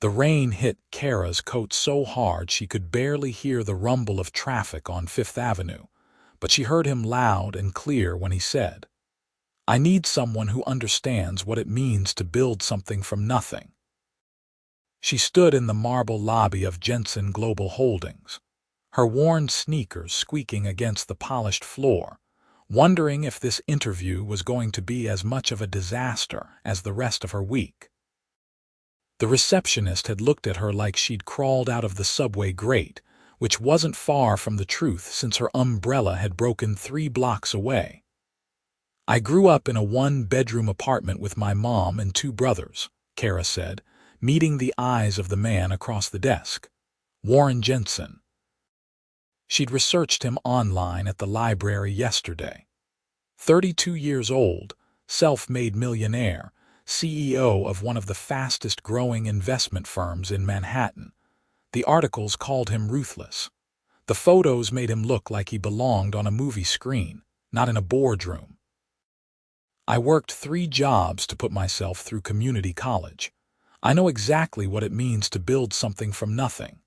The rain hit Keira's coat so hard she could barely hear the rumble of traffic on Fifth Avenue, but she heard him loud and clear when he said, "I need someone who understands what it means to build something from nothing." She stood in the marble lobby of Jensen Global Holdings, her worn sneakers squeaking against the polished floor, wondering if this interview was going to be as much of a disaster as the rest of her week. The receptionist had looked at her like she'd crawled out of the subway grate, which wasn't far from the truth since her umbrella had broken 3 blocks away. "I grew up in a 1-bedroom apartment with my mom and 2 brothers," Keira said, meeting the eyes of the man across the desk, Warren Jensen. She'd researched him online at the library yesterday. 32 years old, self-made millionaire, CEO of one of the fastest-growing investment firms in Manhattan. The articles called him ruthless. The photos made him look like he belonged on a movie screen, not in a boardroom. "I worked 3 jobs to put myself through community college. I know exactly what it means to build something from nothing."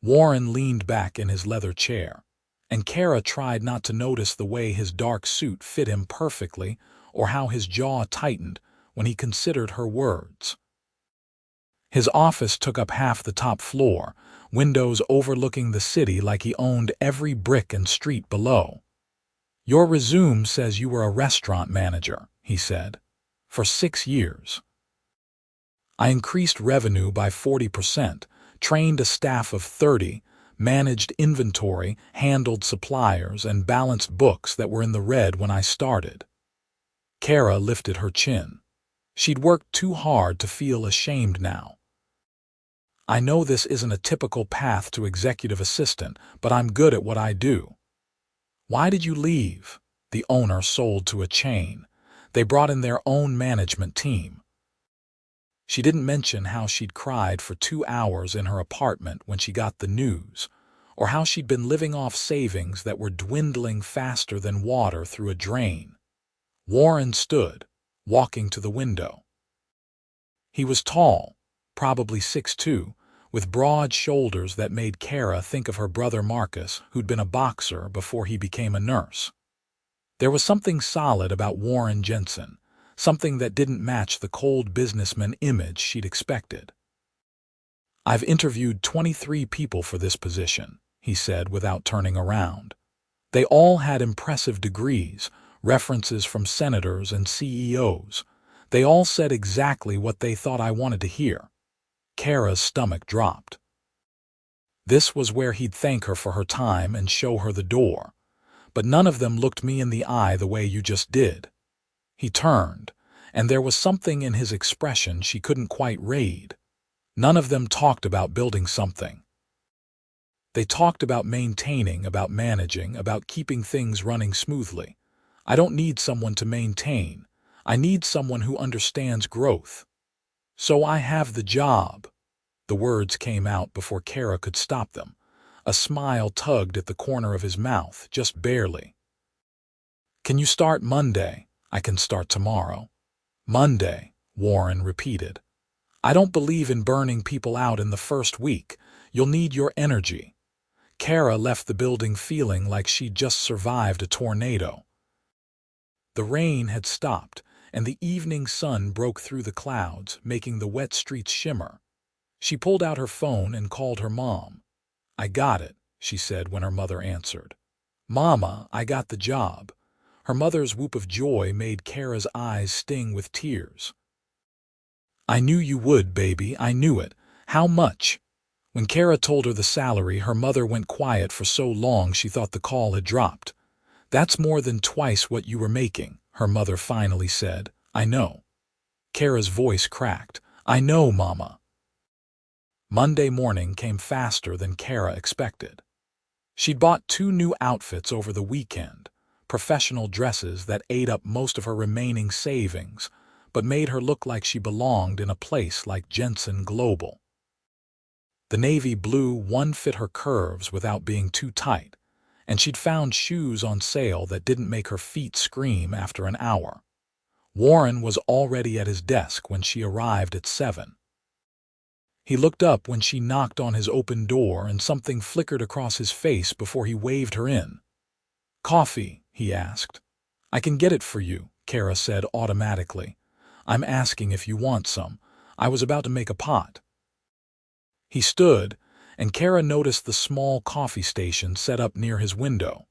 Warren leaned back in his leather chair, and Keira tried not to notice the way his dark suit fit him perfectly or how his jaw tightened when he considered her words. His office took up half the top floor, windows overlooking the city like he owned every brick and street below. "Your resume says you were a restaurant manager," he said, "for 6 years. I increased revenue by 40%, trained a staff of 30, managed inventory, handled suppliers, and balanced books that were in the red when I started." Keira lifted her chin. She'd worked too hard to feel ashamed now. "I know this isn't a typical path to executive assistant, but I'm good at what I do." "Why did you leave?" The owner sold to a chain. They brought in their own management team. She didn't mention how she'd cried for 2 hours in her apartment when she got the news, or how she'd been living off savings that were dwindling faster than water through a drain. Warren stood, walking to the window. He was tall, probably 6'2", with broad shoulders that made Keira think of her brother Marcus, who'd been a boxer before he became a nurse. There was something solid about Warren Jensen, something that didn't match the cold businessman image she'd expected. "I've interviewed 23 people for this position," he said without turning around. "They all had impressive degrees, references from senators and CEOs. They all said exactly what they thought I wanted to hear." Keira's stomach dropped. This was where he'd thank her for her time and show her the door. "But none of them looked me in the eye the way you just did." He turned, and there was something in his expression she couldn't quite read. "None of them talked about building something. They talked about maintaining, about managing, about keeping things running smoothly. I don't need someone to maintain. I need someone who understands growth. So I have the job." The words came out before Keira could stop them. A smile tugged at the corner of his mouth, just barely. "Can you start Monday?" "I can start tomorrow." "Monday," Warren repeated. "I don't believe in burning people out in the first week. You'll need your energy." Keira left the building feeling like she'd just survived a tornado. The rain had stopped, and the evening sun broke through the clouds, making the wet streets shimmer. She pulled out her phone and called her mom. "I got it," she said when her mother answered. "Mama, I got the job." Her mother's whoop of joy made Keira's eyes sting with tears. "I knew you would, baby, I knew it. How much?" When Keira told her the salary, her mother went quiet for so long she thought the call had dropped. "That's more than twice what you were making," her mother finally said. "I know." Keira's voice cracked. "I know, Mama." Monday morning came faster than Keira expected. She'd bought 2 new outfits over the weekend, professional dresses that ate up most of her remaining savings, but made her look like she belonged in a place like Jensen Global. The navy blue one fit her curves without being too tight, and she'd found shoes on sale that didn't make her feet scream after an hour. Warren was already at his desk when she arrived at 7. He looked up when she knocked on his open door and something flickered across his face before he waved her in. "Coffee?" he asked. "I can get it for you," Keira said automatically. "I'm asking if you want some. I was about to make a pot." He stood, and Keira noticed the small coffee station set up near his window.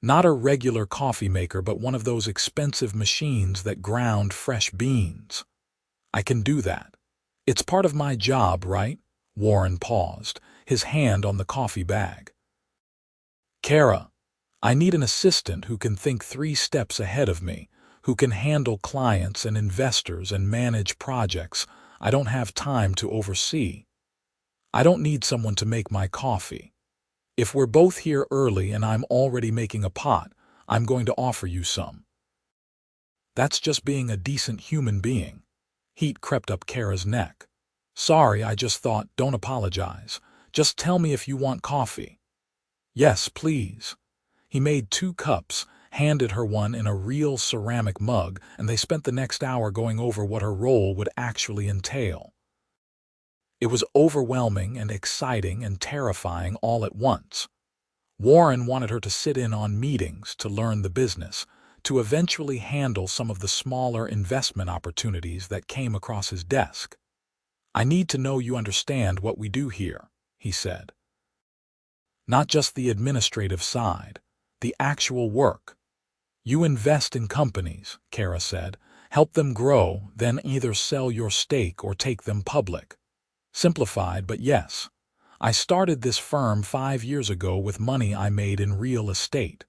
Not a regular coffee maker, but one of those expensive machines that ground fresh beans. "I can do that. It's part of my job, right?" Warren paused, his hand on the coffee bag. "Keira, I need an assistant who can think 3 steps ahead of me, who can handle clients and investors and manage projects I don't have time to oversee. I don't need someone to make my coffee. If we're both here early and I'm already making a pot, I'm going to offer you some." "That's just being a decent human being." Heat crept up Keira's neck. "Sorry, I just thought, don't apologize. Just tell me if you want coffee." "Yes, please." He made 2 cups, handed her one in a real ceramic mug, and they spent the next hour going over what her role would actually entail. It was overwhelming and exciting and terrifying all at once. Warren wanted her to sit in on meetings, to learn the business, to eventually handle some of the smaller investment opportunities that came across his desk. "I need to know you understand what we do here," he said. "Not just the administrative side, the actual work. You invest in companies," Keira said, "help them grow, then either sell your stake or take them public. Simplified, but yes. I started this firm 5 years ago with money I made in real estate.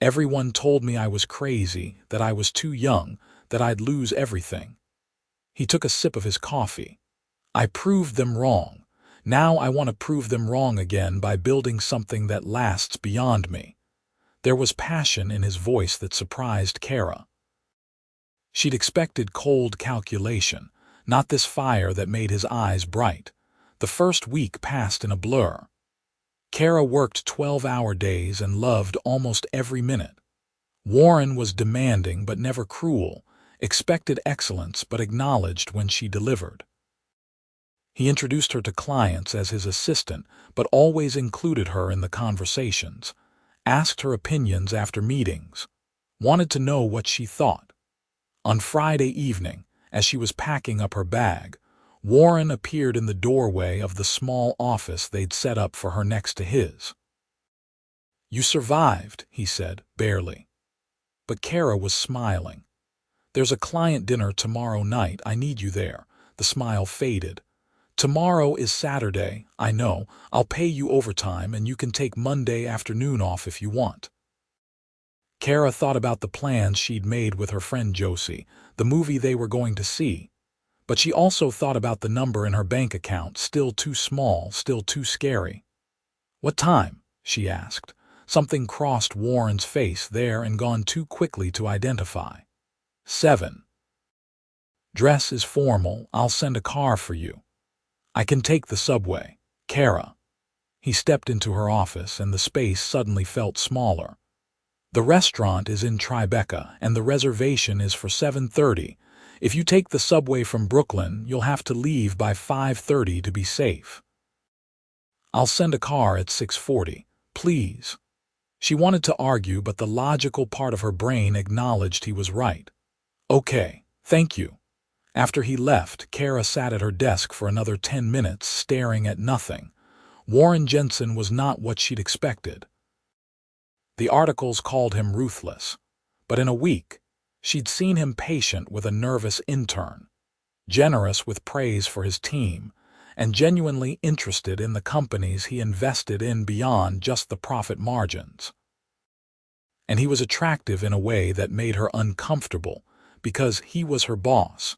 Everyone told me I was crazy, that I was too young, that I'd lose everything." He took a sip of his coffee. "I proved them wrong. Now I want to prove them wrong again by building something that lasts beyond me." There was passion in his voice that surprised Keira. She'd expected cold calculation, not this fire that made his eyes bright. The first week passed in a blur. Keira worked 12-hour days and loved almost every minute. Warren was demanding but never cruel, expected excellence but acknowledged when she delivered. He introduced her to clients as his assistant, but always included her in the conversations, asked her opinions after meetings, wanted to know what she thought. On Friday evening, as she was packing up her bag, Warren appeared in the doorway of the small office they'd set up for her next to his. "You survived," he said, barely. But Keira was smiling. "There's a client dinner tomorrow night. I need you there." The smile faded. "Tomorrow is Saturday, I know. I'll pay you overtime and you can take Monday afternoon off if you want." Keira thought about the plans she'd made with her friend Josie, the movie they were going to see. But she also thought about the number in her bank account, still too small, still too scary. "What time?" she asked. Something crossed Warren's face there and gone too quickly to identify. 7. "Dress is formal. I'll send a car for you." "I can take the subway." "Keira." He stepped into her office and the space suddenly felt smaller. "The restaurant is in Tribeca and the reservation is for 7:30. If you take the subway from Brooklyn, you'll have to leave by 5:30 to be safe." "I'll send a car at 6:40, please." She wanted to argue, but the logical part of her brain acknowledged he was right. "Okay, thank you." After he left, Keira sat at her desk for another 10 minutes, staring at nothing. Warren Jensen was not what she'd expected. The articles called him ruthless, but in a week, she'd seen him patient with a nervous intern, generous with praise for his team, and genuinely interested in the companies he invested in beyond just the profit margins. And he was attractive in a way that made her uncomfortable, because he was her boss,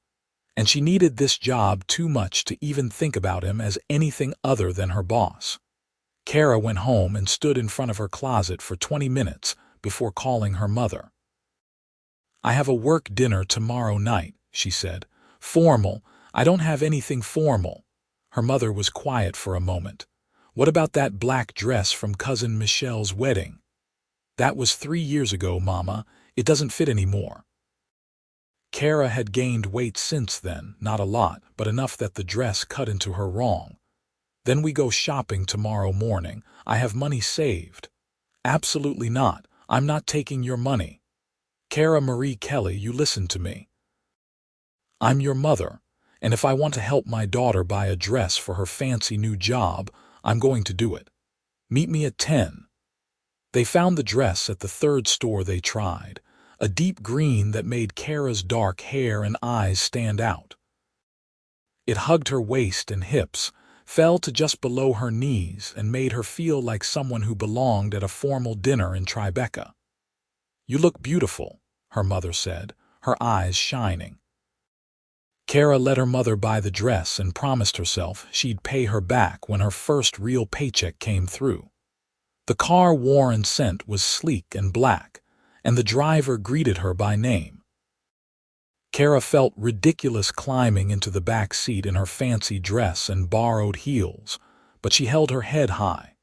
and she needed this job too much to even think about him as anything other than her boss. Keira went home and stood in front of her closet for 20 minutes before calling her mother. "I have a work dinner tomorrow night," she said. "Formal. I don't have anything formal." Her mother was quiet for a moment. "What about that black dress from Cousin Michelle's wedding?" "That was 3 years ago, Mama. It doesn't fit anymore." Keira had gained weight since then, not a lot, but enough that the dress cut into her wrong. Then we go shopping tomorrow morning. I have money saved. Absolutely not. I'm not taking your money. Keira Marie Kelly, you listen to me. I'm your mother, and if I want to help my daughter buy a dress for her fancy new job, I'm going to do it. Meet me at 10. They found the dress at the third store they tried, a deep green that made Keira's dark hair and eyes stand out. It hugged her waist and hips, fell to just below her knees, and made her feel like someone who belonged at a formal dinner in Tribeca. You look beautiful, her mother said, her eyes shining. Keira let her mother buy the dress and promised herself she'd pay her back when her first real paycheck came through. The car Warren sent was sleek and black, and the driver greeted her by name. Keira felt ridiculous climbing into the back seat in her fancy dress and borrowed heels, but she held her head high.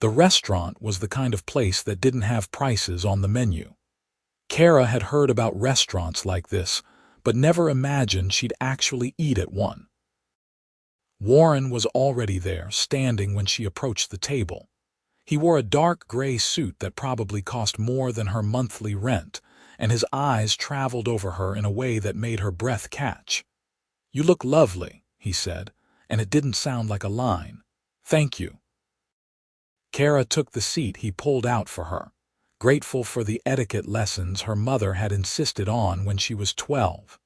The restaurant was the kind of place that didn't have prices on the menu. Keira had heard about restaurants like this, but never imagined she'd actually eat at one. Warren was already there, standing when she approached the table. He wore a dark gray suit that probably cost more than her monthly rent, and his eyes traveled over her in a way that made her breath catch. You look lovely, he said, and it didn't sound like a line. Thank you. Keira took the seat he pulled out for her, grateful for the etiquette lessons her mother had insisted on when she was 12.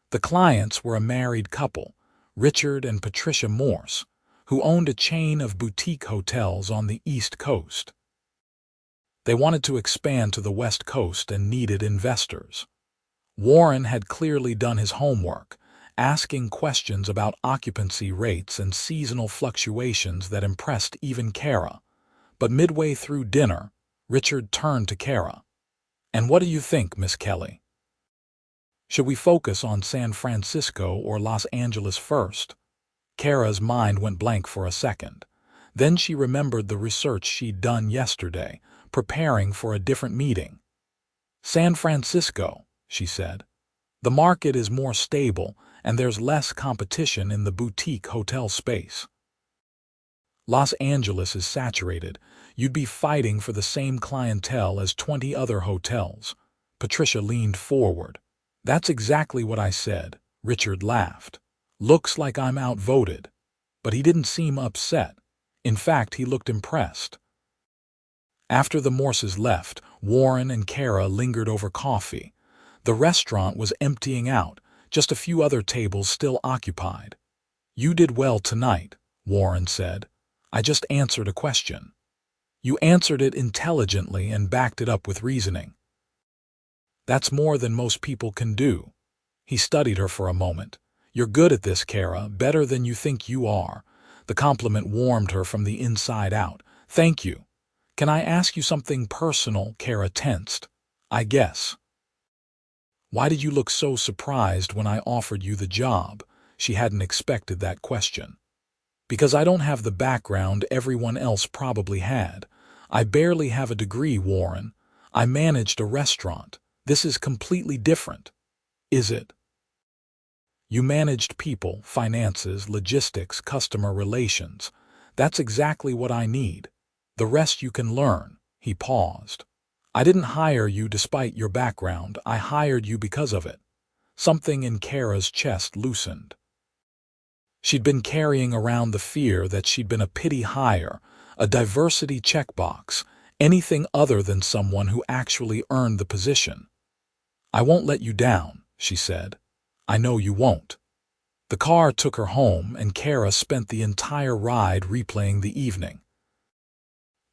The clients were a married couple, Richard and Patricia Morse, who owned a chain of boutique hotels on the East Coast. They wanted to expand to the West Coast and needed investors. Warren had clearly done his homework, asking questions about occupancy rates and seasonal fluctuations that impressed even Keira. But midway through dinner, Richard turned to Keira. And what do you think, Miss Kelly? Should we focus on San Francisco or Los Angeles first? Keira's mind went blank for a second. Then she remembered the research she'd done yesterday, preparing for a different meeting. San Francisco, she said. The market is more stable, and there's less competition in the boutique hotel space. Los Angeles is saturated. You'd be fighting for the same clientele as 20 other hotels. Patricia leaned forward. That's exactly what I said, Richard laughed. Looks like I'm outvoted. But he didn't seem upset. In fact, he looked impressed. After the Morses left, Warren and Keira lingered over coffee. The restaurant was emptying out, just a few other tables still occupied. You did well tonight, Warren said. I just answered a question. You answered it intelligently and backed it up with reasoning. That's more than most people can do. He studied her for a moment. You're good at this, Keira, better than you think you are. The compliment warmed her from the inside out. Thank you. Can I ask you something personal? Keira tensed. I guess. Why did you look so surprised when I offered you the job? She hadn't expected that question. Because I don't have the background everyone else probably had. I barely have a degree, Warren. I managed a restaurant. This is completely different. Is it? You managed people, finances, logistics, customer relations. That's exactly what I need. The rest you can learn. He paused. I didn't hire you despite your background. I hired you because of it. Something in Keira's chest loosened. She'd been carrying around the fear that she'd been a pity hire, a diversity checkbox, anything other than someone who actually earned the position. I won't let you down, she said. I know you won't. The car took her home, and Keira spent the entire ride replaying the evening.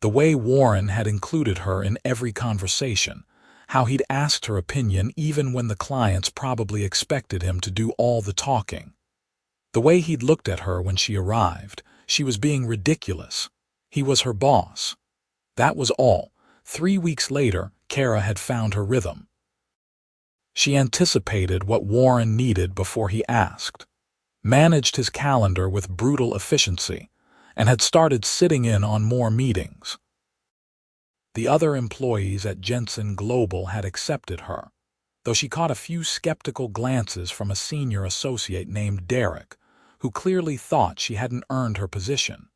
The way Warren had included her in every conversation, how he'd asked her opinion even when the clients probably expected him to do all the talking. The way he'd looked at her when she arrived, she was being ridiculous. He was her boss. That was all. 3 weeks later, Keira had found her rhythm. She anticipated what Warren needed before he asked, managed his calendar with brutal efficiency, and had started sitting in on more meetings. The other employees at Jensen Global had accepted her. though she caught a few skeptical glances from a senior associate named Derek, who clearly thought she hadn't earned her position.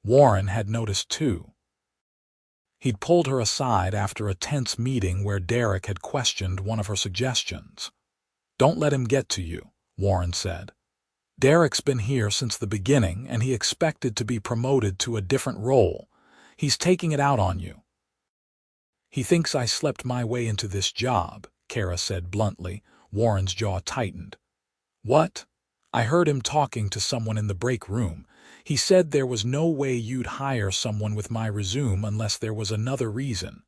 Warren had noticed too. He'd pulled her aside after a tense meeting where Derek had questioned one of her suggestions. "Don't let him get to you," Warren said. "Derek's been here since the beginning and he expected to be promoted to a different role. He's taking it out on you." "He thinks I slept my way into this job," Keira said bluntly. Warren's jaw tightened. "What?" "I heard him talking to someone in the break room. He said there was no way you'd hire someone with my resume unless there was another reason."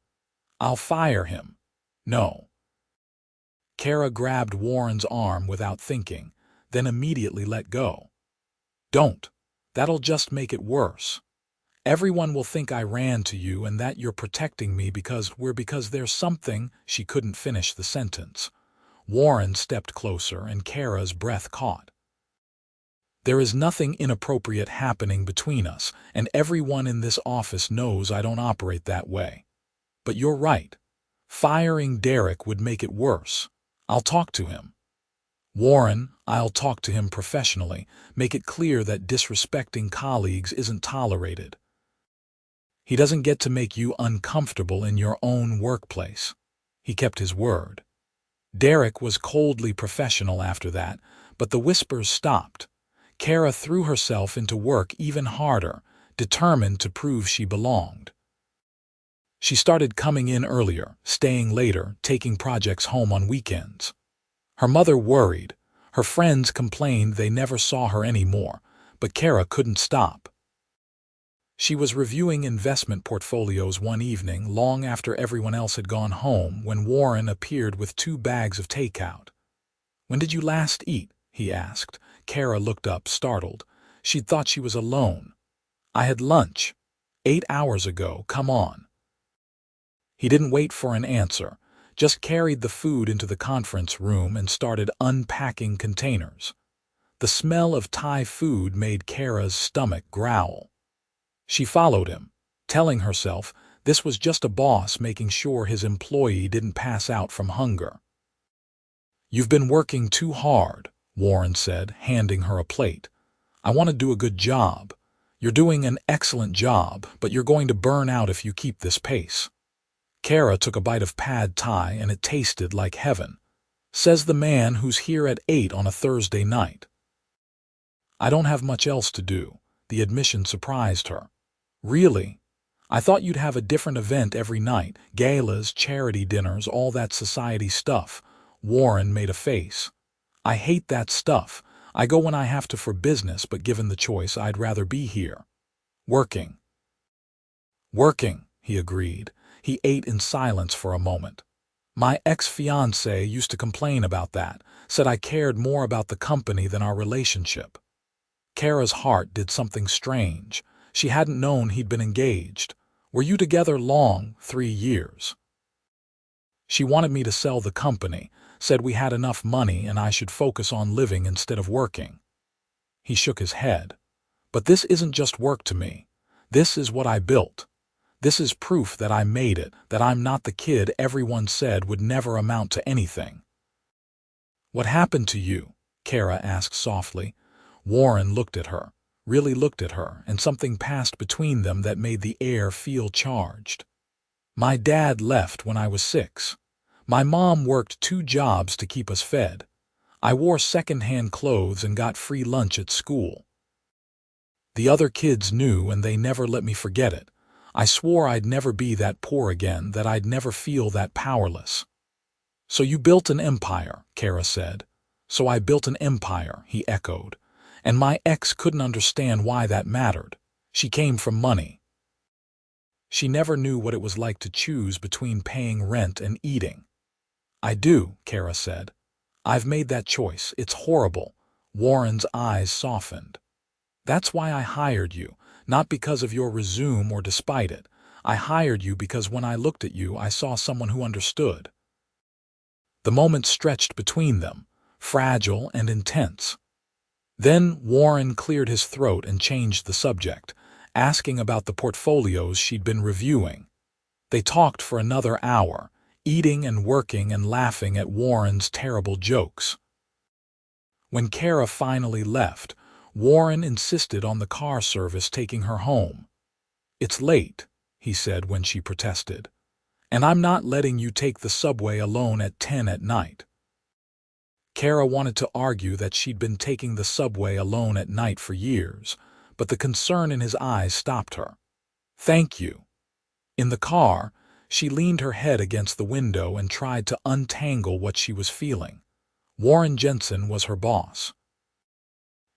"I'll fire him." "No." Keira grabbed Warren's arm without thinking, then immediately let go. "Don't. That'll just make it worse. Everyone will think I ran to you and that you're protecting me because there's something—" She couldn't finish the sentence. Warren stepped closer and Keira's breath caught. "There is nothing inappropriate happening between us, and everyone in this office knows I don't operate that way. But you're right. Firing Derek would make it worse. I'll talk to him." "Warren, I'll talk to him professionally, make it clear that disrespecting colleagues isn't tolerated. He doesn't get to make you uncomfortable in your own workplace." He kept his word. Derek was coldly professional after that, but the whispers stopped. Keira threw herself into work even harder, determined to prove she belonged. She started coming in earlier, staying later, taking projects home on weekends. Her mother worried. Her friends complained they never saw her anymore, but Keira couldn't stop. She was reviewing investment portfolios one evening long after everyone else had gone home when Warren appeared with 2 bags of takeout. "When did you last eat?" he asked. Keira looked up, startled. She'd thought she was alone. "I had lunch 8 hours ago, come on." He didn't wait for an answer, just carried the food into the conference room and started unpacking containers. The smell of Thai food made Keira's stomach growl. She followed him, telling herself this was just a boss making sure his employee didn't pass out from hunger. "You've been working too hard," Warren said, handing her a plate. "I want to do a good job. You're doing an excellent job, but you're going to burn out if you keep this pace." Keira took a bite of pad thai and it tasted like heaven. Says the man who's here at 8 on a Thursday night. "I don't have much else to do." The admission surprised her. "Really? I thought you'd have a different event every night, galas, charity dinners, all that society stuff." Warren made a face. "I hate that stuff. I go when I have to for business, but given the choice, I'd rather be here. Working." "Working," he agreed. He ate in silence for a moment. "My ex-fiancée used to complain about that, said I cared more about the company than our relationship." Keira's heart did something strange. She hadn't known he'd been engaged. "Were you together long?" 3 years. "She wanted me to sell the company, said we had enough money and I should focus on living instead of working." He shook his head. "But this isn't just work to me. This is what I built. This is proof that I made it, that I'm not the kid everyone said would never amount to anything." "What happened to you?" Keira asked softly. Warren looked at her, really looked at her, and something passed between them that made the air feel charged. "My dad left when I was 6. My mom worked 2 jobs to keep us fed. I wore second-hand clothes and got free lunch at school. The other kids knew and they never let me forget it. I swore I'd never be that poor again, that I'd never feel that powerless." "So you built an empire," Keira said. "So I built an empire," he echoed. "And my ex couldn't understand why that mattered. She came from money. She never knew what it was like to choose between paying rent and eating." "I do," Keira said. "I've made that choice. It's horrible." Warren's eyes softened. "That's why I hired you, not because of your resume or despite it. I hired you because when I looked at you, I saw someone who understood." The moment stretched between them, fragile and intense. Then Warren cleared his throat and changed the subject, asking about the portfolios she'd been reviewing. They talked for another hour, eating and working and laughing at Warren's terrible jokes. When Keira finally left, Warren insisted on the car service taking her home. "It's late," he said when she protested, "and I'm not letting you take the subway alone at 10 at night." Keira wanted to argue that she'd been taking the subway alone at night for years, but the concern in his eyes stopped her. "Thank you." In the car, she leaned her head against the window and tried to untangle what she was feeling. Warren Jensen was her boss.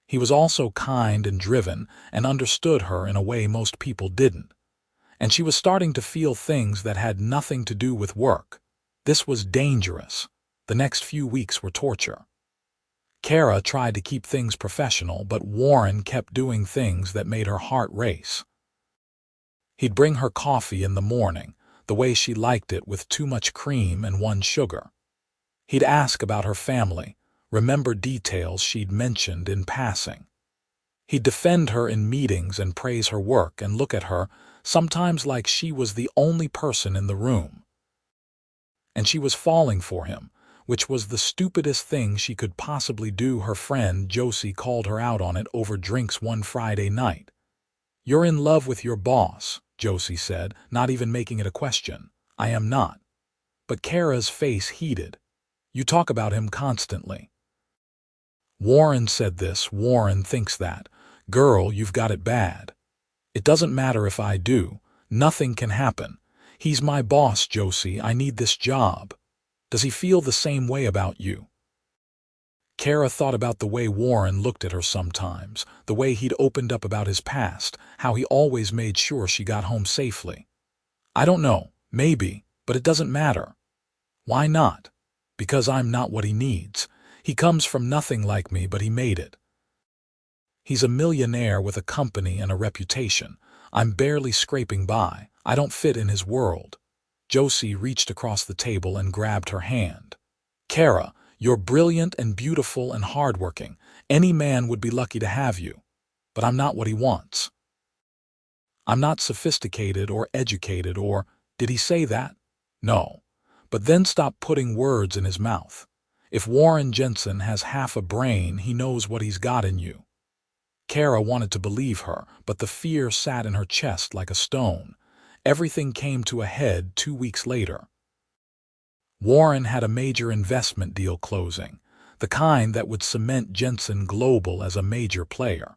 He was also kind and driven and understood her in a way most people didn't. And she was starting to feel things that had nothing to do with work. This was dangerous. The next few weeks were torture. Keira tried to keep things professional, but Warren kept doing things that made her heart race. He'd bring her coffee in the morning, the way she liked it, with too much cream and 1 sugar. He'd ask about her family, remember details she'd mentioned in passing. He'd defend her in meetings and praise her work and look at her, sometimes like she was the only person in the room. And she was falling for him, which was the stupidest thing she could possibly do. Her friend Josie called her out on it over drinks one Friday night. "You're in love with your boss," Josie said, not even making it a question. "I am not." But Keira's face heated. "You talk about him constantly." "Warren said this, Warren thinks that. Girl, you've got it bad." "It doesn't matter if I do. Nothing can happen. He's my boss, Josie. I need this job." "Does he feel the same way about you?" Keira thought about the way Warren looked at her sometimes, the way he'd opened up about his past, how he always made sure she got home safely. "I don't know, maybe, but it doesn't matter." "Why not?" "Because I'm not what he needs. He comes from nothing like me, but he made it. He's a millionaire with a company and a reputation. I'm barely scraping by. I don't fit in his world." Josie reached across the table and grabbed her hand. "Keira, you're brilliant and beautiful and hardworking. Any man would be lucky to have you. But I'm not what he wants. I'm not sophisticated or educated or—" Did he say that? No. But then stop putting words in his mouth. If Warren Jensen has half a brain, he knows what he's got in you. Keira wanted to believe her, but the fear sat in her chest like a stone. Everything came to a head 2 weeks later. Warren had a major investment deal closing, the kind that would cement Jensen Global as a major player.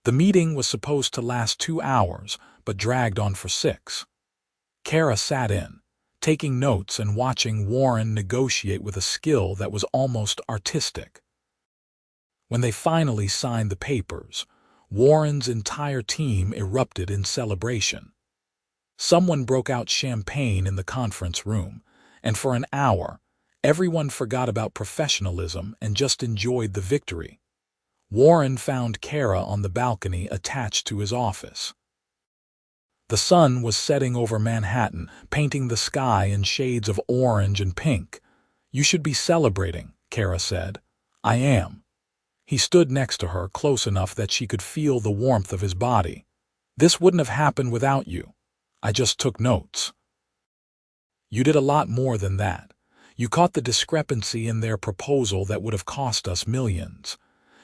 The meeting was supposed to last 2 hours, but dragged on for 6. Keira sat in, taking notes and watching Warren negotiate with a skill that was almost artistic. When they finally signed the papers, Warren's entire team erupted in celebration. Someone broke out champagne in the conference room, and for an hour, everyone forgot about professionalism and just enjoyed the victory. Warren found Keira on the balcony attached to his office. The sun was setting over Manhattan, painting the sky in shades of orange and pink. "You should be celebrating," Keira said. "I am." He stood next to her, close enough that she could feel the warmth of his body. "This wouldn't have happened without you. I just took notes." "You did a lot more than that. You caught the discrepancy in their proposal that would have cost us millions.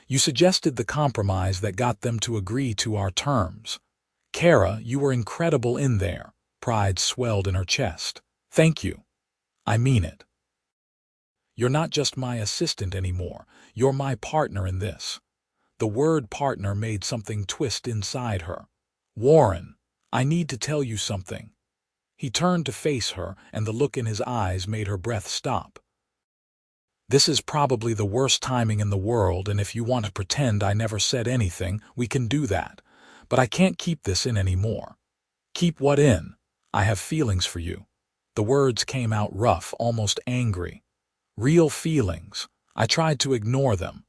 You suggested the compromise that got them to agree to our terms. Keira, you were incredible in there." Pride swelled in her chest. "Thank you. I mean it. You're not just my assistant anymore. You're my partner in this." The word partner made something twist inside her. "Warren, I need to tell you something." He turned to face her, and the look in his eyes made her breath stop. "This is probably the worst timing in the world, and if you want to pretend I never said anything, we can do that. But I can't keep this in anymore." "Keep what in?" "I have feelings for you." The words came out rough, almost angry. "Real feelings. I tried to ignore them.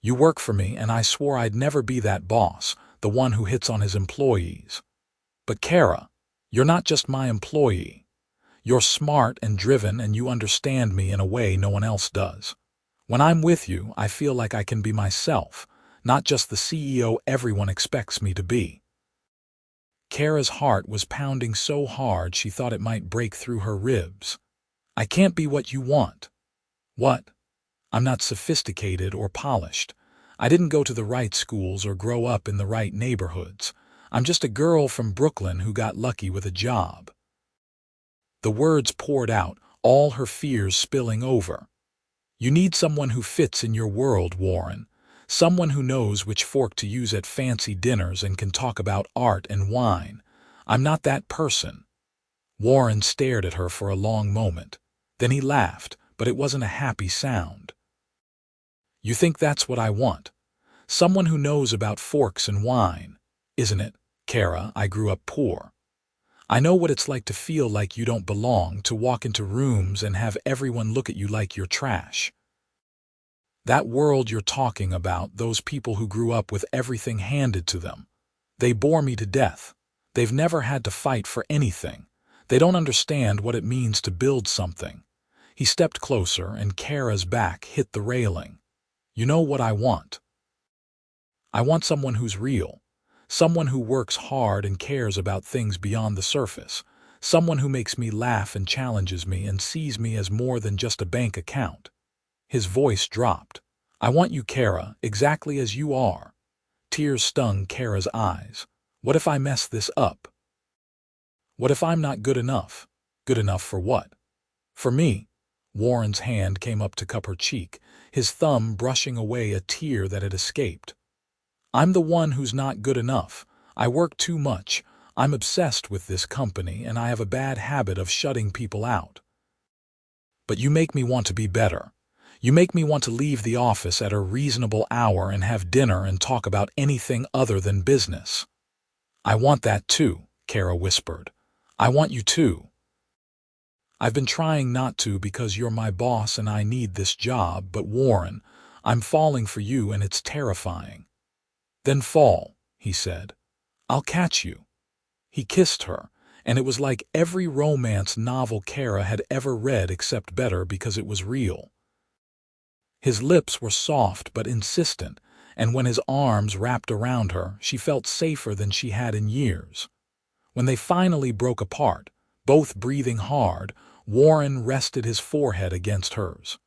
You work for me, and I swore I'd never be that boss, the one who hits on his employees. But Keira, you're not just my employee. You're smart and driven, and you understand me in a way no one else does. When I'm with you, I feel like I can be myself, not just the CEO everyone expects me to be." Keira's heart was pounding so hard she thought it might break through her ribs. I can't be what you want. What? I'm not sophisticated or polished. I didn't go to the right schools or grow up in the right neighborhoods. I'm just a girl from Brooklyn who got lucky with a job. The words poured out, all her fears spilling over. You need someone who fits in your world, Warren. Someone who knows which fork to use at fancy dinners and can talk about art and wine. I'm not that person. Warren stared at her for a long moment. Then he laughed, but it wasn't a happy sound. You think that's what I want? Someone who knows about forks and wine. Isn't it, Keira? I grew up poor. I know what it's like to feel like you don't belong, to walk into rooms and have everyone look at you like you're trash. That world you're talking about, those people who grew up with everything handed to them. They bore me to death. They've never had to fight for anything. They don't understand what it means to build something. He stepped closer and Keira's back hit the railing. You know what I want? I want someone who's real. Someone who works hard and cares about things beyond the surface. Someone who makes me laugh and challenges me and sees me as more than just a bank account. His voice dropped. I want you, Keira, exactly as you are. Tears stung Keira's eyes. What if I mess this up? What if I'm not good enough? Good enough for what? For me. Warren's hand came up to cup her cheek, his thumb brushing away a tear that had escaped. I'm the one who's not good enough. I work too much. I'm obsessed with this company and I have a bad habit of shutting people out. But you make me want to be better. You make me want to leave the office at a reasonable hour and have dinner and talk about anything other than business. I want that too, Keira whispered. I want you too. I've been trying not to because you're my boss and I need this job, but Warren, I'm falling for you and it's terrifying. Then fall, he said. I'll catch you. He kissed her, and it was like every romance novel Keira had ever read except better because it was real. His lips were soft but insistent, and when his arms wrapped around her, she felt safer than she had in years. When they finally broke apart, both breathing hard, Warren rested his forehead against hers.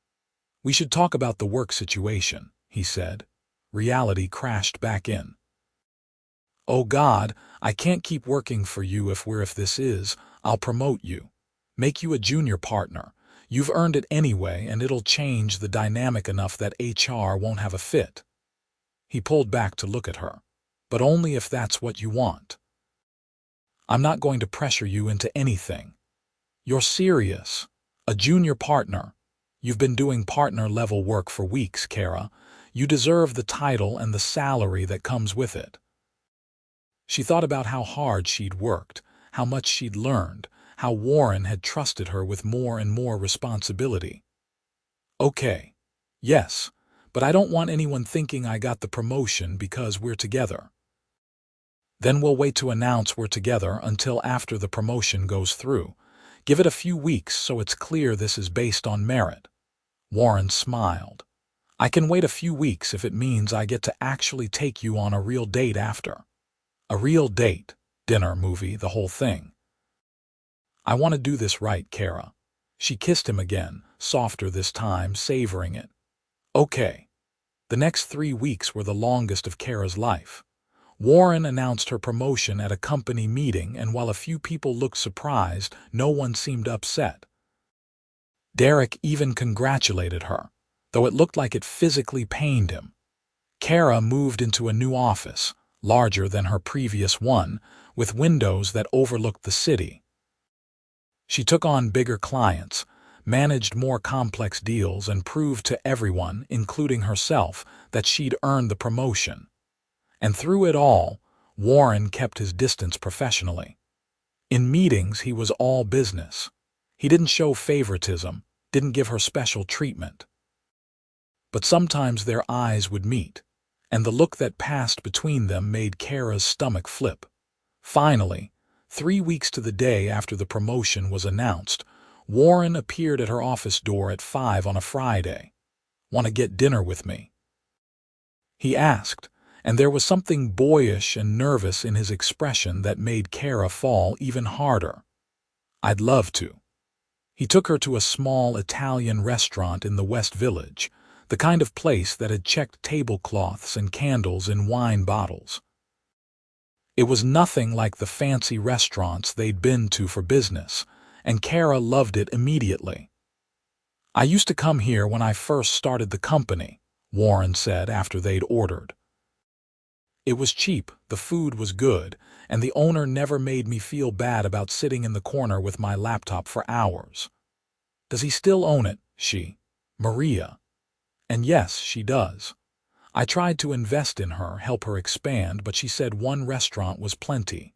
We should talk about the work situation, he said. Reality crashed back in. Oh God, I can't keep working for you if this is. I'll promote you. Make you a junior partner. You've earned it anyway, and it'll change the dynamic enough that HR won't have a fit. He pulled back to look at her. But only if that's what you want. I'm not going to pressure you into anything. You're serious. A junior partner. You've been doing partner-level work for weeks, Keira. You deserve the title and the salary that comes with it. She thought about how hard she'd worked, how much she'd learned, how Warren had trusted her with more and more responsibility. Okay. Yes, but I don't want anyone thinking I got the promotion because we're together. Then we'll wait to announce we're together until after the promotion goes through. Give it a few weeks so it's clear this is based on merit. Warren smiled. I can wait a few weeks if it means I get to actually take you on a real date after. A real date, dinner, movie, the whole thing. I want to do this right, Keira. She kissed him again, softer this time, savoring it. Okay. The next 3 weeks were the longest of Keira's life. Warren announced her promotion at a company meeting, and while a few people looked surprised, no one seemed upset. Derek even congratulated her, though it looked like it physically pained him. Keira moved into a new office, larger than her previous one, with windows that overlooked the city. She took on bigger clients, managed more complex deals, and proved to everyone, including herself, that she'd earned the promotion. And through it all, Warren kept his distance professionally. In meetings, he was all business. He didn't show favoritism, didn't give her special treatment. But sometimes their eyes would meet, and the look that passed between them made Keira's stomach flip. Finally, 3 weeks to the day after the promotion was announced, Warren appeared at her office door at 5 on a Friday. "Want to get dinner with me?" he asked, and there was something boyish and nervous in his expression that made Keira fall even harder. "I'd love to." He took her to a small Italian restaurant in the West Village, the kind of place that had checked tablecloths and candles in wine bottles. It was nothing like the fancy restaurants they'd been to for business, and Keira loved it immediately. "I used to come here when I first started the company," Warren said after they'd ordered. "It was cheap, the food was good, and the owner never made me feel bad about sitting in the corner with my laptop for hours." "Does he still own it?" Maria. "And yes, she does. I tried to invest in her, help her expand, but she said one restaurant was plenty.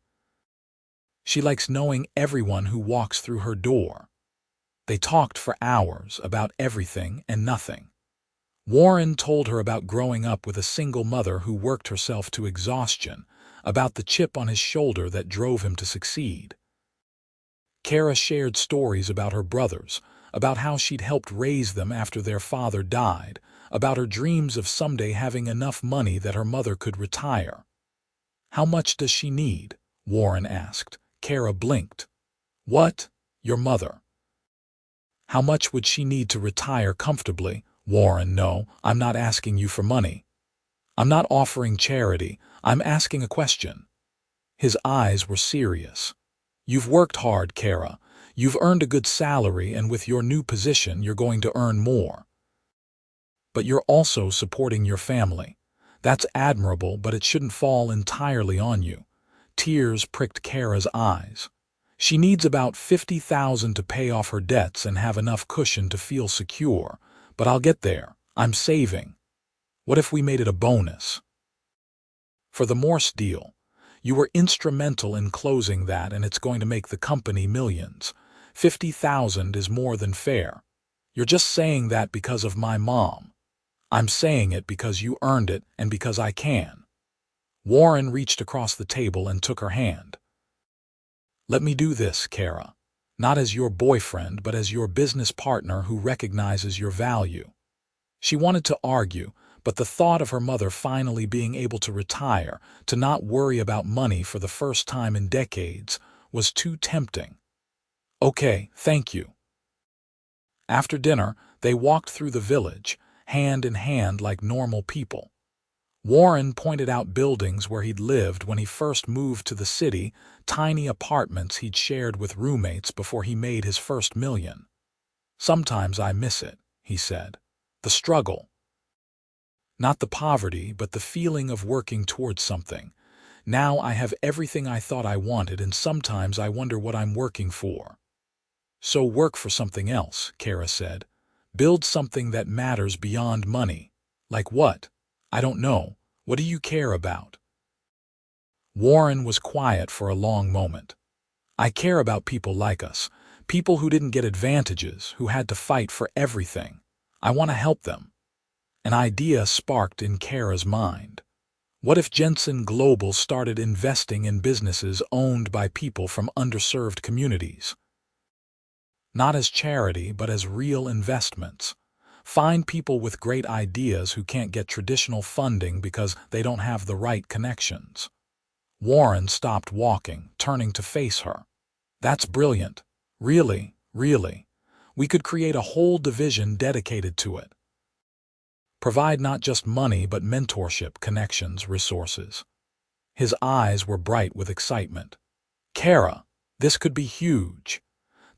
She likes knowing everyone who walks through her door." They talked for hours about everything and nothing. Warren told her about growing up with a single mother who worked herself to exhaustion, about the chip on his shoulder that drove him to succeed. Keira shared stories about her brothers, about how she'd helped raise them after their father died, about her dreams of someday having enough money that her mother could retire. "How much does she need?" Warren asked. Keira blinked. "What? Your mother? How much would she need to retire comfortably?" "Warren, no, I'm not asking you for money. I'm not offering charity. I'm asking a question." His eyes were serious. "You've worked hard, Keira. You've earned a good salary, and with your new position you're going to earn more. But you're also supporting your family. That's admirable, but it shouldn't fall entirely on you." Tears pricked Keira's eyes. "She needs about 50,000 to pay off her debts and have enough cushion to feel secure. But I'll get there. I'm saving. What if we made it a bonus? For the Morse deal. You were instrumental in closing that, and it's going to make the company millions. 50,000 is more than fair. You're just saying that because of my mom. I'm saying it because you earned it and because I can." Warren reached across the table and took her hand. "Let me do this, Keira. Not as your boyfriend, but as your business partner who recognizes your value." She wanted to argue, but the thought of her mother finally being able to retire, to not worry about money for the first time in decades, was too tempting. "Okay, thank you." After dinner, they walked through the village, hand in hand like normal people. Warren pointed out buildings where he'd lived when he first moved to the city, tiny apartments he'd shared with roommates before he made his first million. "Sometimes I miss it," he said. "The struggle. Not the poverty, but the feeling of working towards something. Now I have everything I thought I wanted, and sometimes I wonder what I'm working for." "So work for something else," Keira said. "Build something that matters beyond money." "Like what?" "I don't know. What do you care about?" Warren was quiet for a long moment. "I care about people like us, people who didn't get advantages, who had to fight for everything. I want to help them." An idea sparked in Keira's mind. What if Jensen Global started investing in businesses owned by people from underserved communities? Not as charity, but as real investments. Find people with great ideas who can't get traditional funding because they don't have the right connections. Warren stopped walking, turning to face her. "That's brilliant. Really, really. We could create a whole division dedicated to it. Provide not just money, but mentorship, connections, resources." His eyes were bright with excitement. "Keira, this could be huge."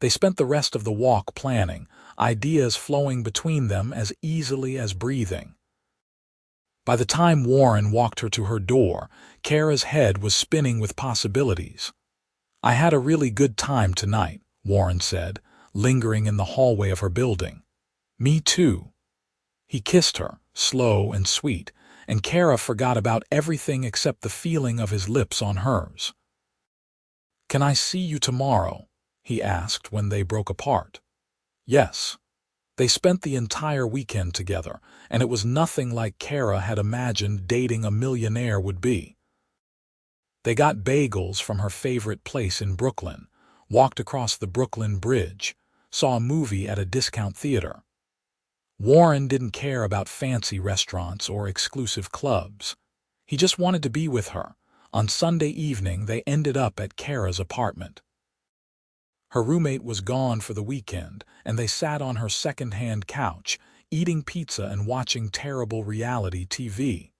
They spent the rest of the walk planning, ideas flowing between them as easily as breathing. By the time Warren walked her to her door, Keira's head was spinning with possibilities. "I had a really good time tonight," Warren said, lingering in the hallway of her building. "Me too." He kissed her, slow and sweet, and Keira forgot about everything except the feeling of his lips on hers. "Can I see you tomorrow?" he asked when they broke apart. Yes. They spent the entire weekend together, and it was nothing like Keira had imagined dating a millionaire would be. They got bagels from her favorite place in Brooklyn, walked across the Brooklyn Bridge, saw a movie at a discount theater. Warren didn't care about fancy restaurants or exclusive clubs. He just wanted to be with her. On Sunday evening, they ended up at Keira's apartment. Her roommate was gone for the weekend, and they sat on her second-hand couch, eating pizza and watching terrible reality TV.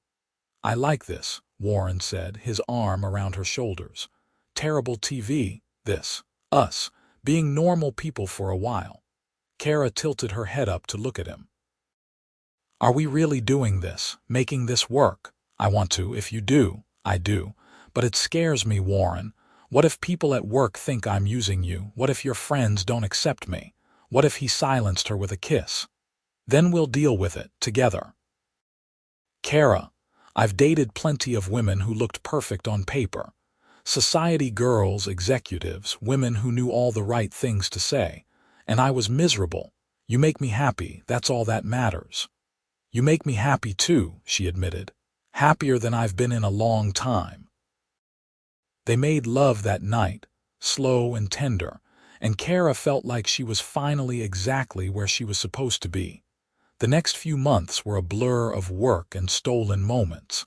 "I like this," Warren said, his arm around her shoulders. "Terrible TV, this. Us, being normal people for a while." Keira tilted her head up to look at him. "Are we really doing this, making this work? I want to. If you do, I do. But it scares me, Warren. What if people at work think I'm using you? What if your friends don't accept me? What if he silenced her with a kiss? Then we'll deal with it, together." "Keira, I've dated plenty of women who looked perfect on paper. Society girls, executives, women who knew all the right things to say. And I was miserable. You make me happy, that's all that matters." "You make me happy too," she admitted. "Happier than I've been in a long time." They made love that night, slow and tender, and Keira felt like she was finally exactly where she was supposed to be. The next few months were a blur of work and stolen moments.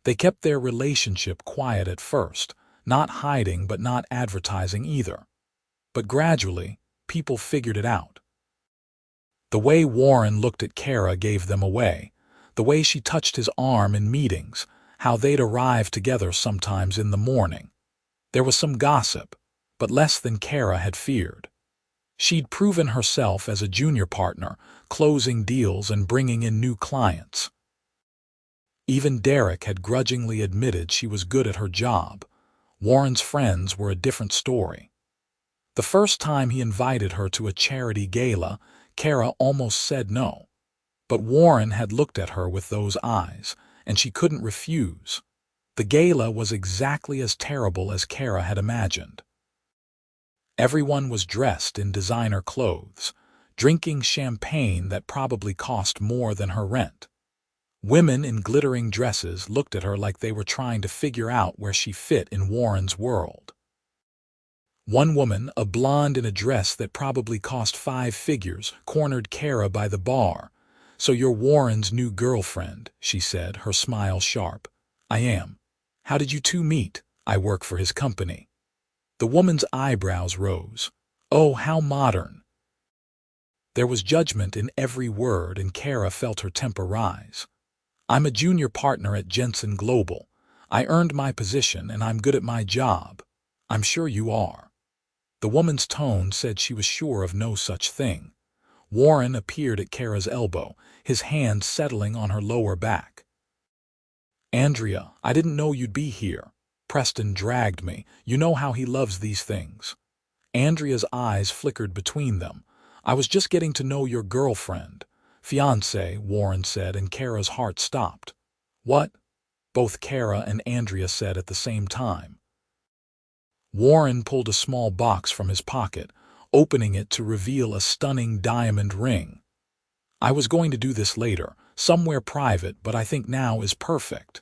They kept their relationship quiet at first, not hiding but not advertising either. But gradually, people figured it out. The way Warren looked at Keira gave them away, the way she touched his arm in meetings, how they'd arrive together sometimes in the morning. There was some gossip, but less than Keira had feared. She'd proven herself as a junior partner, closing deals and bringing in new clients. Even Derek had grudgingly admitted she was good at her job. Warren's friends were a different story. The first time he invited her to a charity gala, Keira almost said no. But Warren had looked at her with those eyes, and she couldn't refuse. The gala was exactly as terrible as Keira had imagined. Everyone was dressed in designer clothes, drinking champagne that probably cost more than her rent. Women in glittering dresses looked at her like they were trying to figure out where she fit in Warren's world. One woman, a blonde in a dress that probably cost 5 figures, cornered Keira by the bar. "So you're Warren's new girlfriend," she said, her smile sharp. "I am. How did you two meet?" "I work for his company." The woman's eyebrows rose. "Oh, how modern." There was judgment in every word, and Keira felt her temper rise. "I'm a junior partner at Jensen Global. I earned my position and I'm good at my job." "I'm sure you are." The woman's tone said she was sure of no such thing. Warren appeared at Keira's elbow, his hand settling on her lower back. "Andrea, I didn't know you'd be here. Preston dragged me. You know how he loves these things." Andrea's eyes flickered between them. "I was just getting to know your girlfriend." "Fiancé," Warren said, and Keira's heart stopped. "What?" both Keira and Andrea said at the same time. Warren pulled a small box from his pocket, opening it to reveal a stunning diamond ring. "I was going to do this later, somewhere private, but I think now is perfect."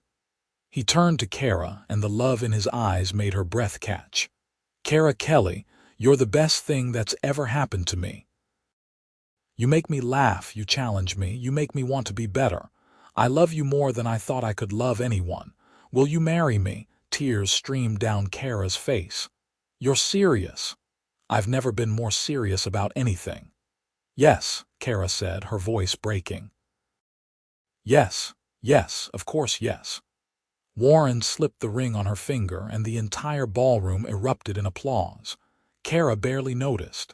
He turned to Keira, and the love in his eyes made her breath catch. "Keira Kelly, you're the best thing that's ever happened to me. You make me laugh, you challenge me, you make me want to be better. I love you more than I thought I could love anyone. Will you marry me?" Tears streamed down Keira's face. "You're serious?" "I've never been more serious about anything." "Yes," Keira said, her voice breaking. "Yes, yes, of course yes." Warren slipped the ring on her finger, and the entire ballroom erupted in applause. Keira barely noticed.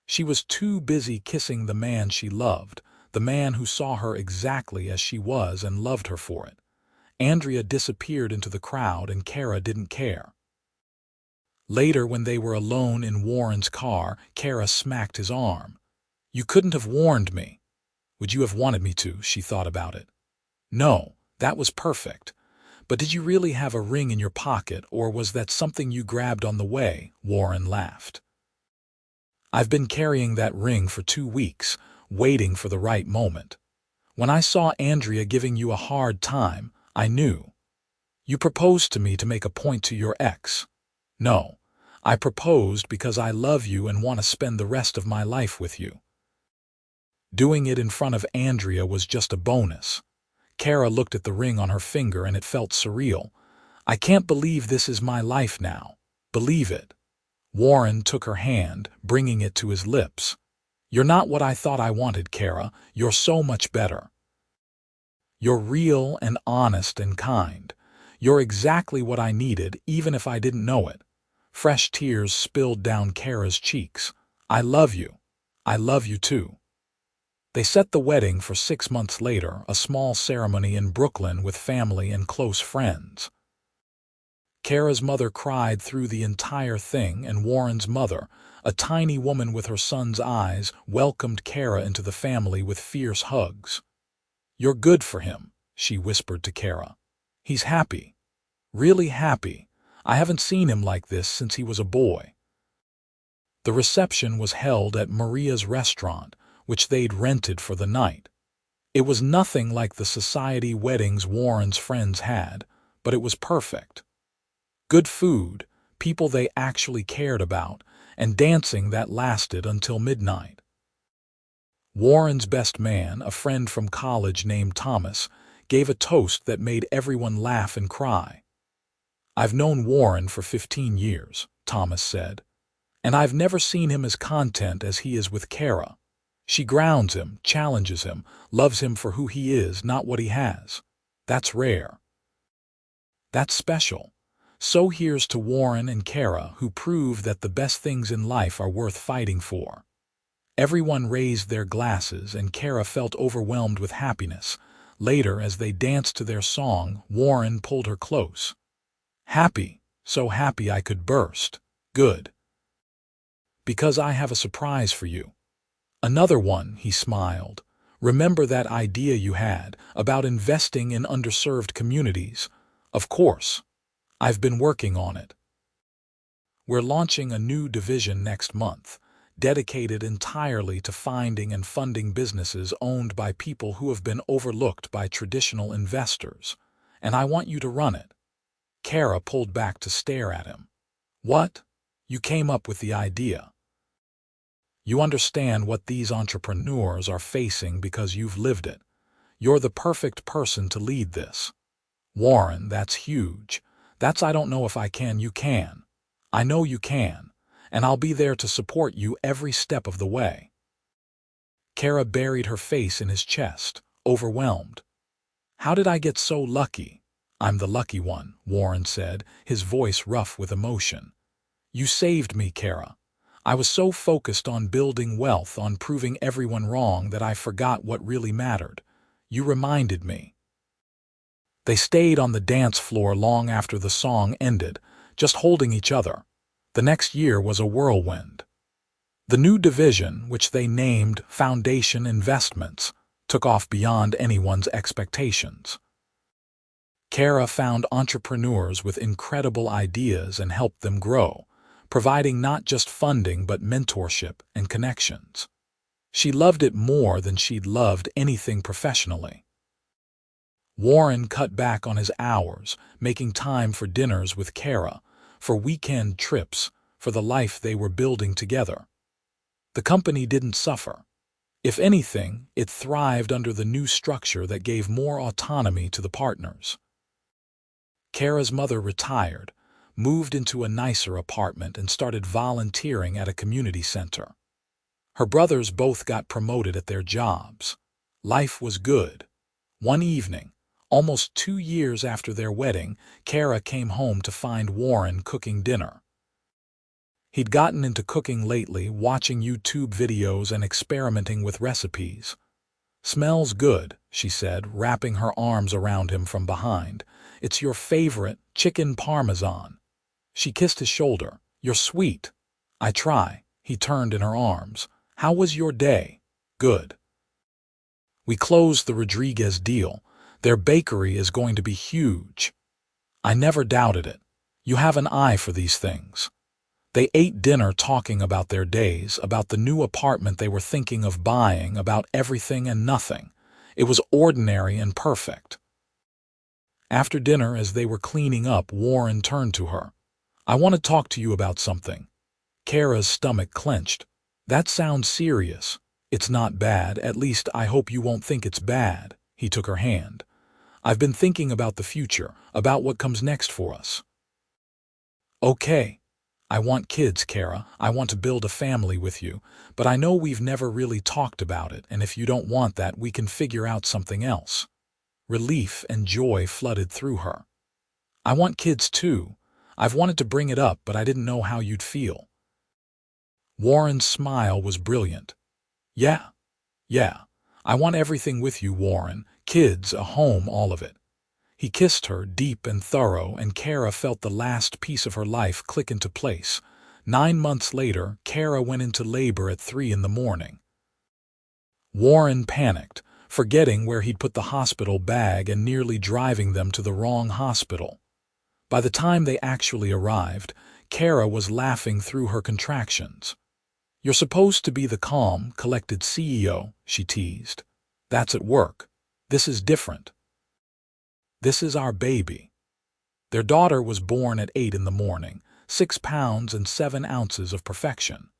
She was too busy kissing the man she loved, the man who saw her exactly as she was and loved her for it. Andrea disappeared into the crowd, and Keira didn't care. Later, when they were alone in Warren's car, Keira smacked his arm. "You couldn't have warned me." "Would you have wanted me to?" She thought about it. "No, that was perfect. But did you really have a ring in your pocket, or was that something you grabbed on the way?" Warren laughed. "I've been carrying that ring for 2 weeks, waiting for the right moment. When I saw Andrea giving you a hard time, I knew. You proposed to me to make a point to your ex." "No, I proposed because I love you and want to spend the rest of my life with you." Doing it in front of Andrea was just a bonus. Keira looked at the ring on her finger and it felt surreal. I can't believe this is my life now. Believe it. Warren took her hand, bringing it to his lips. You're not what I thought I wanted, Keira. You're so much better. You're real and honest and kind. You're exactly what I needed, even if I didn't know it. Fresh tears spilled down Keira's cheeks. I love you. I love you too. They set the wedding for 6 months later, a small ceremony in Brooklyn with family and close friends. Keira's mother cried through the entire thing, and Warren's mother, a tiny woman with her son's eyes, welcomed Keira into the family with fierce hugs. You're good for him, she whispered to Keira. He's happy. Really happy. I haven't seen him like this since he was a boy. The reception was held at Maria's restaurant, which they'd rented for the night. It was nothing like the society weddings Warren's friends had, but it was perfect. Good food, people they actually cared about, and dancing that lasted until midnight. Warren's best man, a friend from college named Thomas, gave a toast that made everyone laugh and cry. I've known Warren for 15 years, Thomas said, and I've never seen him as content as he is with Keira. She grounds him, challenges him, loves him for who he is, not what he has. That's rare. That's special. So here's to Warren and Keira, who prove that the best things in life are worth fighting for. Everyone raised their glasses, and Keira felt overwhelmed with happiness. Later, as they danced to their song, Warren pulled her close. Happy, so happy I could burst. Good. Because I have a surprise for you. Another one, he smiled. Remember that idea you had about investing in underserved communities? Of course. I've been working on it. We're launching a new division next month, dedicated entirely to finding and funding businesses owned by people who have been overlooked by traditional investors, and I want you to run it. Keira pulled back to stare at him. What? You came up with the idea. You understand what these entrepreneurs are facing because you've lived it. You're the perfect person to lead this. Warren, that's huge. That's I don't know if I can, you can. I know you can, and I'll be there to support you every step of the way. Keira buried her face in his chest, overwhelmed. How did I get so lucky? I'm the lucky one, Warren said, his voice rough with emotion. You saved me, Keira. I was so focused on building wealth, on proving everyone wrong, that I forgot what really mattered. You reminded me. They stayed on the dance floor long after the song ended, just holding each other. The next year was a whirlwind. The new division, which they named Foundation Investments, took off beyond anyone's expectations. Keira found entrepreneurs with incredible ideas and helped them grow, providing not just funding but mentorship and connections. She loved it more than she'd loved anything professionally. Warren cut back on his hours, making time for dinners with Keira, for weekend trips, for the life they were building together. The company didn't suffer. If anything, it thrived under the new structure that gave more autonomy to the partners. Keira's mother retired, moved into a nicer apartment, and started volunteering at a community center. Her brothers both got promoted at their jobs. Life was good. One evening, almost 2 years after their wedding, Keira came home to find Warren cooking dinner. He'd gotten into cooking lately, watching YouTube videos and experimenting with recipes. Smells good, she said, wrapping her arms around him from behind. It's your favorite, chicken parmesan. She kissed his shoulder. You're sweet. I try. He turned in her arms. How was your day? Good. We closed the Rodriguez deal. Their bakery is going to be huge. I never doubted it. You have an eye for these things. They ate dinner talking about their days, about the new apartment they were thinking of buying, about everything and nothing. It was ordinary and perfect. After dinner, as they were cleaning up, Warren turned to her. I want to talk to you about something. Keira's stomach clenched. That sounds serious. It's not bad, at least I hope you won't think it's bad. He took her hand. I've been thinking about the future, about what comes next for us. Okay. I want kids, Keira. I want to build a family with you, but I know we've never really talked about it, and if you don't want that, we can figure out something else. Relief and joy flooded through her. I want kids too. I've wanted to bring it up, but I didn't know how you'd feel. Warren's smile was brilliant. Yeah. I want everything with you, Warren. Kids, a home, all of it. He kissed her, deep and thorough, and Keira felt the last piece of her life click into place. 9 months later, Keira went into labor at 3 in the morning. Warren panicked, forgetting where he'd put the hospital bag and nearly driving them to the wrong hospital. By the time they actually arrived, Keira was laughing through her contractions. "You're supposed to be the calm, collected CEO," she teased. "That's at work. This is different. This is our baby." Their daughter was born at 8 in the morning, 6 pounds and 7 ounces of perfection.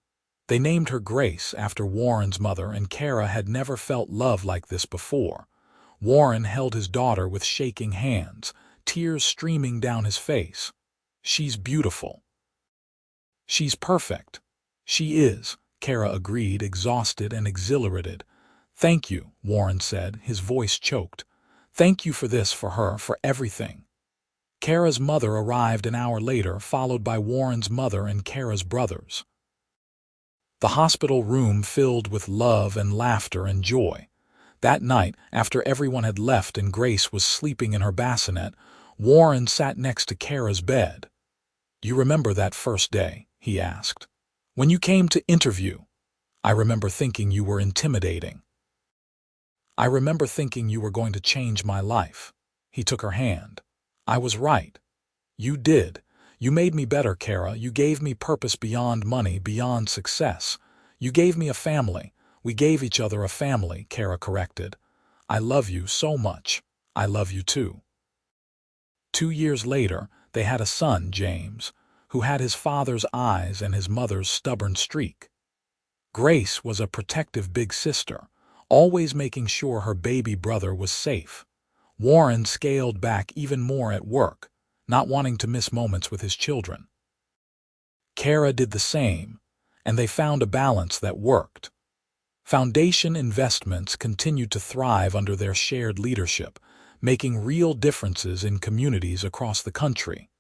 They named her Grace after Warren's mother, and Keira had never felt love like this before. Warren held his daughter with shaking hands, tears streaming down his face. "She's beautiful. She's perfect." "She is," Keira agreed, exhausted and exhilarated. "Thank you," Warren said, his voice choked. "Thank you for this, for her, for everything." Keira's mother arrived an hour later, followed by Warren's mother and Keira's brothers. The hospital room filled with love and laughter and joy. That night, after everyone had left and Grace was sleeping in her bassinet, Warren sat next to Keira's bed. "You remember that first day?" he asked. "When you came to interview, I remember thinking you were intimidating. I remember thinking you were going to change my life." He took her hand. "I was right. You did. You made me better, Keira. You gave me purpose beyond money, beyond success. You gave me a family. We gave each other a family," Keira corrected. "I love you so much. I love you too." 2 years later, they had a son, James, who had his father's eyes and his mother's stubborn streak. Grace was a protective big sister, always making sure her baby brother was safe. Warren scaled back even more at work, not wanting to miss moments with his children. Keira did the same, and they found a balance that worked. Foundation investments continued to thrive under their shared leadership, making real differences in communities across the country.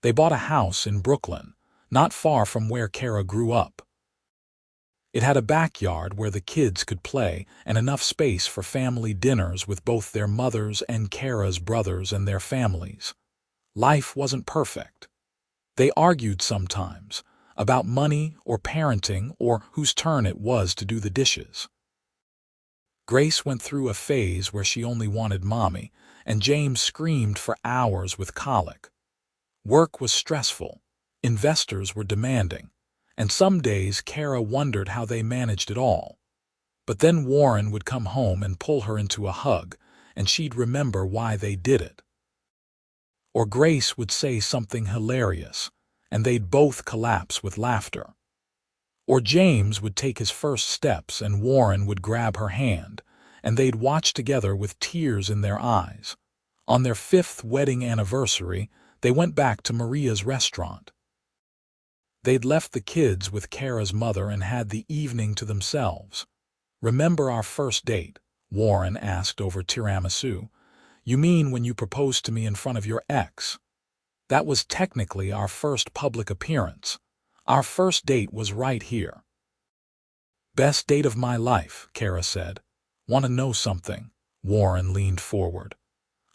They bought a house in Brooklyn, not far from where Keira grew up. It had a backyard where the kids could play and enough space for family dinners with both their mothers and Keira's brothers and their families. Life wasn't perfect. They argued sometimes about money or parenting or whose turn it was to do the dishes. Grace went through a phase where she only wanted mommy, and James screamed for hours with colic. Work was stressful, investors were demanding, and some days Keira wondered how they managed it all. But then Warren would come home and pull her into a hug, and she'd remember why they did it. Or Grace would say something hilarious, and they'd both collapse with laughter. Or James would take his first steps and Warren would grab her hand, and they'd watch together with tears in their eyes. On their 5th wedding anniversary, they went back to Maria's restaurant. They'd left the kids with Keira's mother and had the evening to themselves. "Remember our first date?" Warren asked over tiramisu. "You mean when you proposed to me in front of your ex?" "That was technically our first public appearance. Our first date was right here." "Best date of my life," Keira said. "Want to know something?" Warren leaned forward.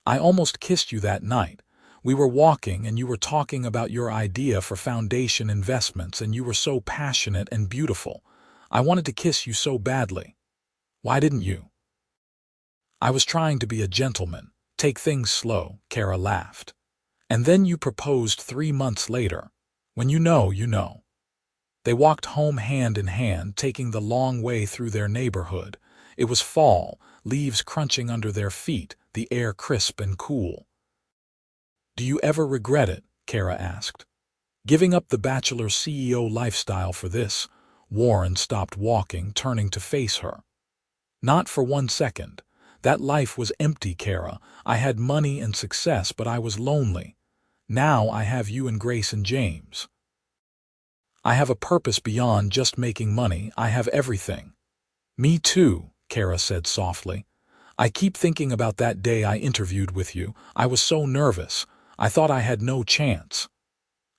"I almost kissed you that night. We were walking and you were talking about your idea for foundation investments and you were so passionate and beautiful. I wanted to kiss you so badly. Why didn't you?" "I was trying to be a gentleman. Take things slow," Keira laughed. "And then you proposed 3 months later. When you know, you know." They walked home hand in hand, taking the long way through their neighborhood. It was fall, leaves crunching under their feet, the air crisp and cool. "Do you ever regret it?" Keira asked. "Giving up the bachelor CEO lifestyle for this?" Warren stopped walking, turning to face her. "Not for 1 second. That life was empty, Keira. I had money and success, but I was lonely. Now I have you and Grace and James. I have a purpose beyond just making money. I have everything. Me too, Keira said softly. I keep thinking about that day I interviewed with you. I was so nervous. I thought I had no chance.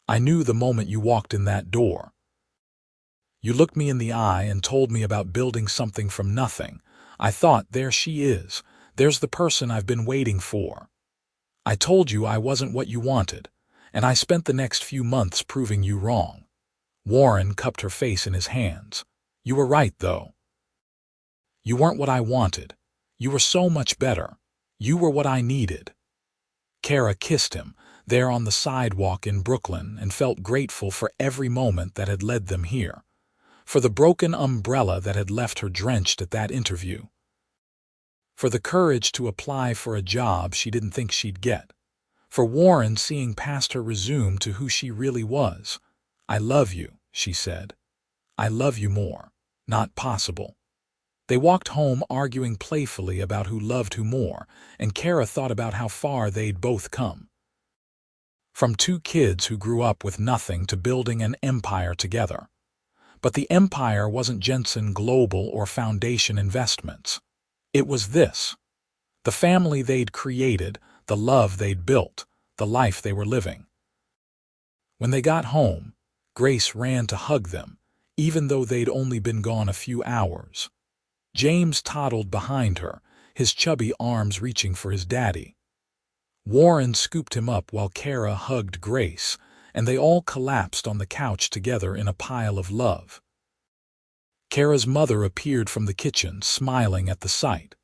I knew the moment you walked in that door. You looked me in the eye and told me about building something from nothing. I thought, there she is. There's the person I've been waiting for. I told you I wasn't what you wanted, and I spent the next few months proving you wrong. Warren cupped her face in his hands. You were right, though. You weren't what I wanted. You were so much better. You were what I needed. Keira kissed him, there on the sidewalk in Brooklyn, and felt grateful for every moment that had led them here. For the broken umbrella that had left her drenched at that interview. For the courage to apply for a job she didn't think she'd get. For Warren seeing past her resume to who she really was. I love you, she said. I love you more. Not possible. They walked home arguing playfully about who loved who more, and Keira thought about how far they'd both come. From two kids who grew up with nothing to building an empire together. But the empire wasn't Jensen Global or Foundation Investments. It was this. The family they'd created, the love they'd built, the life they were living. When they got home, Grace ran to hug them, even though they'd only been gone a few hours. James toddled behind her, his chubby arms reaching for his daddy. Warren scooped him up while Keira hugged Grace, and they all collapsed on the couch together in a pile of love. Keira's mother appeared from the kitchen, smiling at the sight.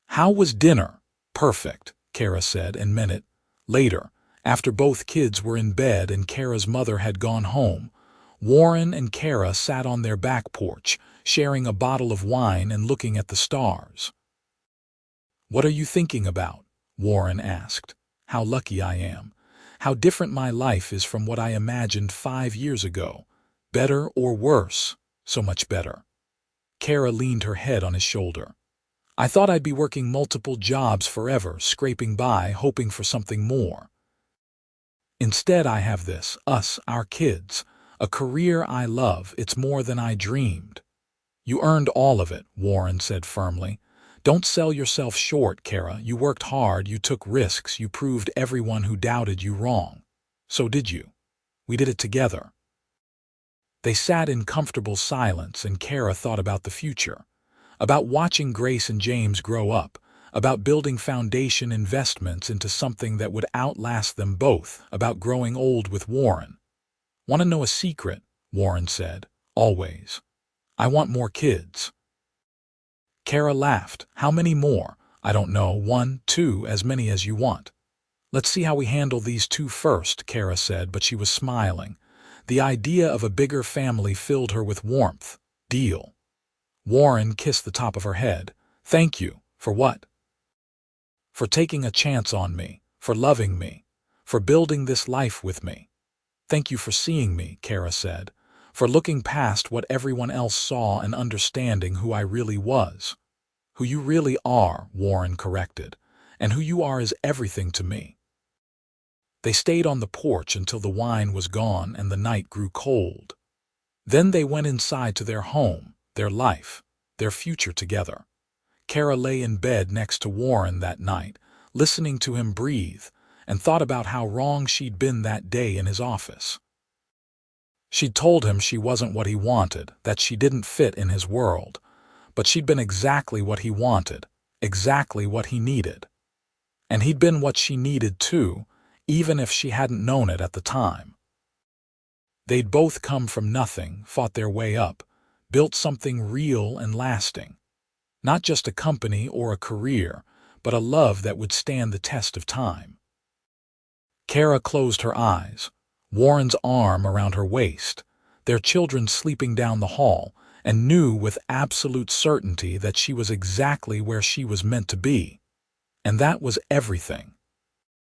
How was dinner? Perfect, Keira said, and meant it. Later, after both kids were in bed and Keira's mother had gone home, Warren and Keira sat on their back porch, sharing a bottle of wine and looking at the stars. What are you thinking about? Warren asked. How lucky I am. How different my life is from what I imagined 5 years ago. Better or worse? So much better. Keira leaned her head on his shoulder. I thought I'd be working multiple jobs forever, scraping by, hoping for something more. Instead, I have this, us, our kids, a career I love. It's more than I dreamed. You earned all of it, Warren said firmly. Don't sell yourself short, Keira. You worked hard, you took risks, you proved everyone who doubted you wrong. So did you. We did it together. They sat in comfortable silence, and Keira thought about the future, about watching Grace and James grow up, about building Foundation Investments into something that would outlast them both, about growing old with Warren. Want to know a secret? Warren said. Always. I want more kids. Keira laughed. How many more? I don't know. 1, 2, as many as you want. Let's see how we handle these 2 first, Keira said, but she was smiling. The idea of a bigger family filled her with warmth. Deal. Warren kissed the top of her head. Thank you. For what? For taking a chance on me, for loving me, for building this life with me. Thank you for seeing me, Keira said, for looking past what everyone else saw and understanding who I really was. Who you really are, Warren corrected, and who you are is everything to me. They stayed on the porch until the wine was gone and the night grew cold. Then they went inside to their home, their life, their future together. Keira lay in bed next to Warren that night, listening to him breathe, and thought about how wrong she'd been that day in his office. She'd told him she wasn't what he wanted, that she didn't fit in his world, but she'd been exactly what he wanted, exactly what he needed. And he'd been what she needed too, even if she hadn't known it at the time. They'd both come from nothing, fought their way up, built something real and lasting. Not just a company or a career, but a love that would stand the test of time. Keira closed her eyes, Warren's arm around her waist, their children sleeping down the hall, and knew with absolute certainty that she was exactly where she was meant to be. And that was everything.